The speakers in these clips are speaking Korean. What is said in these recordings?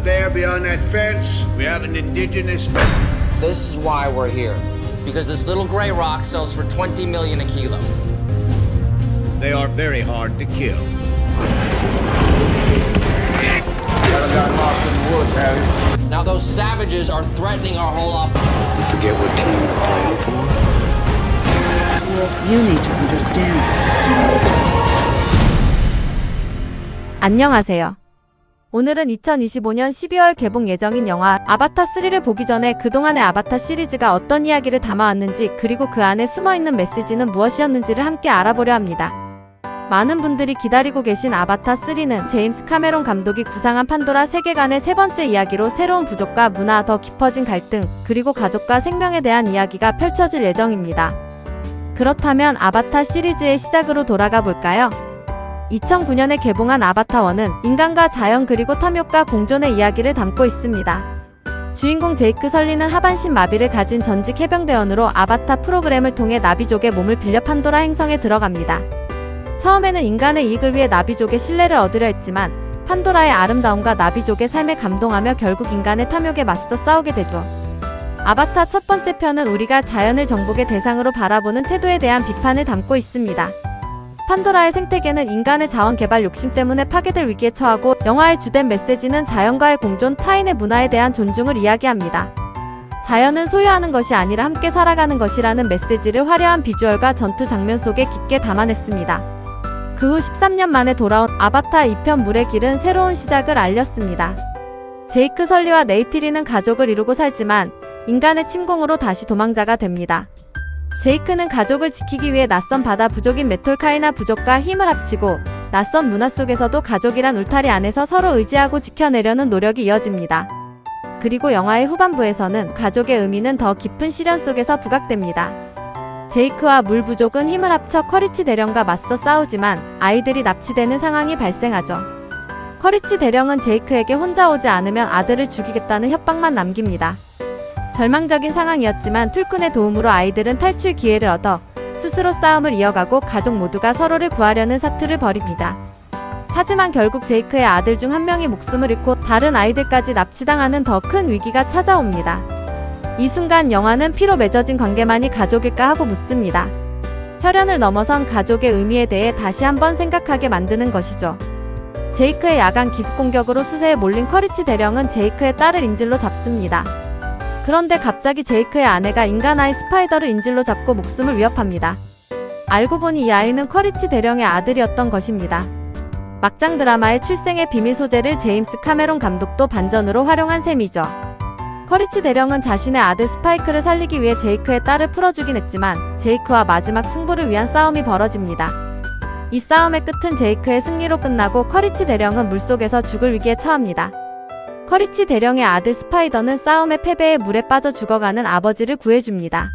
there beyond that fence, we have an indigenous. This is why we're here. Because this little gray rock sells for 20 million a kilo. They are very hard to kill. Got lost in the woods, have you? Now those savages are threatening our whole operation. You forget what team you're playing for? You need to understand. 안녕하세요. 오늘은 2025년 12월 개봉 예정인 영화 아바타 3를 보기 전에 그동안의 아바타 시리즈가 어떤 이야기를 담아왔는지, 그리고 그 안에 숨어있는 메시지는 무엇이었는지를 함께 알아보려 합니다. 많은 분들이 기다리고 계신 아바타 3는 제임스 카메론 감독이 구상한 판도라 세계관의 세 번째 이야기로 새로운 부족과 문화, 더 깊어진 갈등, 그리고 가족과 생명에 대한 이야기가 펼쳐질 예정입니다. 그렇다면 아바타 시리즈의 시작으로 돌아가 볼까요? 2009년에 개봉한 아바타 1은 인간과 자연 그리고 탐욕과 공존의 이야기를 담고 있습니다. 주인공 제이크 설리는 하반신 마비를 가진 전직 해병대원으로 아바타 프로그램을 통해 나비족의 몸을 빌려 판도라 행성에 들어갑니다. 처음에는 인간의 이익을 위해 나비족의 신뢰를 얻으려 했지만 판도라의 아름다움과 나비족의 삶에 감동하며 결국 인간의 탐욕에 맞서 싸우게 되죠. 아바타 첫 번째 편은 우리가 자연을 정복의 대상으로 바라보는 태도에 대한 비판을 담고 있습니다. 판도라의 생태계는 인간의 자원 개발 욕심 때문에 파괴될 위기에 처하고, 영화의 주된 메시지는 자연과의 공존, 타인의 문화에 대한 존중을 이야기합니다. 자연은 소유하는 것이 아니라 함께 살아가는 것이라는 메시지를 화려한 비주얼과 전투 장면 속에 깊게 담아냈습니다. 그 후 13년 만에 돌아온 아바타 2편 물의 길은 새로운 시작을 알렸습니다. 제이크 설리와 네이티리는 가족을 이루고 살지만 인간의 침공으로 다시 도망자가 됩니다. 제이크는 가족을 지키기 위해 낯선 바다 부족인 메톨카이나 부족과 힘을 합치고 낯선 문화 속에서도 가족이란 울타리 안에서 서로 의지하고 지켜내려는 노력이 이어집니다. 그리고 영화의 후반부에서는 가족의 의미는 더 깊은 시련 속에서 부각됩니다. 제이크와 물 부족은 힘을 합쳐 커리치 대령과 맞서 싸우지만 아이들이 납치되는 상황이 발생하죠. 커리치 대령은 제이크에게 혼자 오지 않으면 아들을 죽이겠다는 협박만 남깁니다. 절망적인 상황이었지만 툴쿤의 도움으로 아이들은 탈출 기회를 얻어 스스로 싸움을 이어가고 가족 모두가 서로를 구하려는 사투를 벌입니다. 하지만 결국 제이크의 아들 중 한 명이 목숨을 잃고 다른 아이들까지 납치당하는 더 큰 위기가 찾아옵니다. 이 순간 영화는 피로 맺어진 관계만이 가족일까 하고 묻습니다. 혈연을 넘어선 가족의 의미에 대해 다시 한번 생각하게 만드는 것이죠. 제이크의 야간 기습 공격으로 수세에 몰린 커리치 대령은 제이크의 딸을 인질로 잡습니다. 그런데 갑자기 제이크의 아내가 인간 아이 스파이더를 인질로 잡고 목숨을 위협합니다. 알고 보니 이 아이는 커리치 대령의 아들이었던 것입니다. 막장 드라마의 출생의 비밀 소재를 제임스 카메론 감독도 반전으로 활용한 셈이죠. 커리치 대령은 자신의 아들 스파이크를 살리기 위해 제이크의 딸을 풀어주긴 했지만 제이크와 마지막 승부를 위한 싸움이 벌어집니다. 이 싸움의 끝은 제이크의 승리로 끝나고 커리치 대령은 물속에서 죽을 위기에 처합니다. 커리치 대령의 아들 스파이더는 싸움의 패배에 물에 빠져 죽어가는 아버지를 구해줍니다.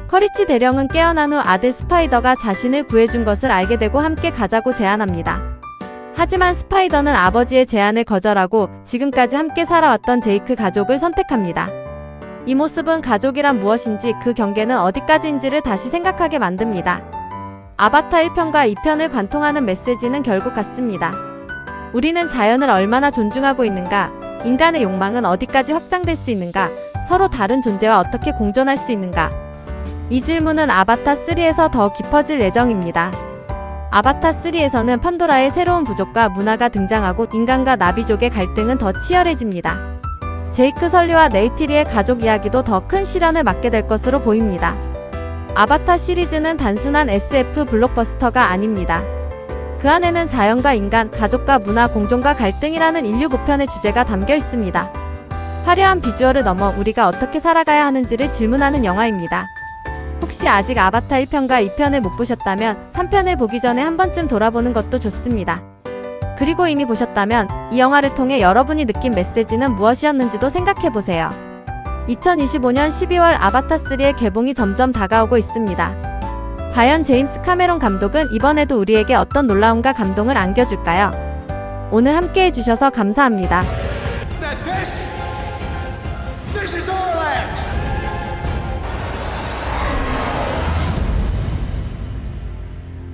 커리치 대령은 깨어난 후 아들 스파이더가 자신을 구해준 것을 알게 되고 함께 가자고 제안합니다. 하지만 스파이더는 아버지의 제안을 거절하고 지금까지 함께 살아왔던 제이크 가족을 선택합니다. 이 모습은 가족이란 무엇인지, 그 경계는 어디까지인지를 다시 생각하게 만듭니다. 아바타 1편과 2편을 관통하는 메시지는 결국 같습니다. 우리는 자연을 얼마나 존중하고 있는가? 인간의 욕망은 어디까지 확장될 수 있는가? 서로 다른 존재와 어떻게 공존할 수 있는가? 이 질문은 아바타 3에서 더 깊어질 예정입니다. 아바타 3에서는 판도라의 새로운 부족과 문화가 등장하고 인간과 나비족의 갈등은 더 치열해집니다. 제이크 설리와 네이티리의 가족 이야기도 더 큰 시련을 맞게 될 것으로 보입니다. 아바타 시리즈는 단순한 SF 블록버스터가 아닙니다. 그 안에는 자연과 인간, 가족과 문화, 공존과 갈등이라는 인류 보편의 주제가 담겨 있습니다. 화려한 비주얼을 넘어 우리가 어떻게 살아가야 하는지를 질문하는 영화입니다. 혹시 아직 아바타 1편과 2편을 못 보셨다면 3편을 보기 전에 한 번쯤 돌아보는 것도 좋습니다. 그리고 이미 보셨다면 이 영화를 통해 여러분이 느낀 메시지는 무엇이었는지도 생각해보세요. 2025년 12월 아바타 3의 개봉이 점점 다가오고 있습니다. 과연 제임스 카메론 감독은 이번에도 우리에게 어떤 놀라움과 감동을 안겨줄까요? 오늘 함께 해주셔서 감사합니다.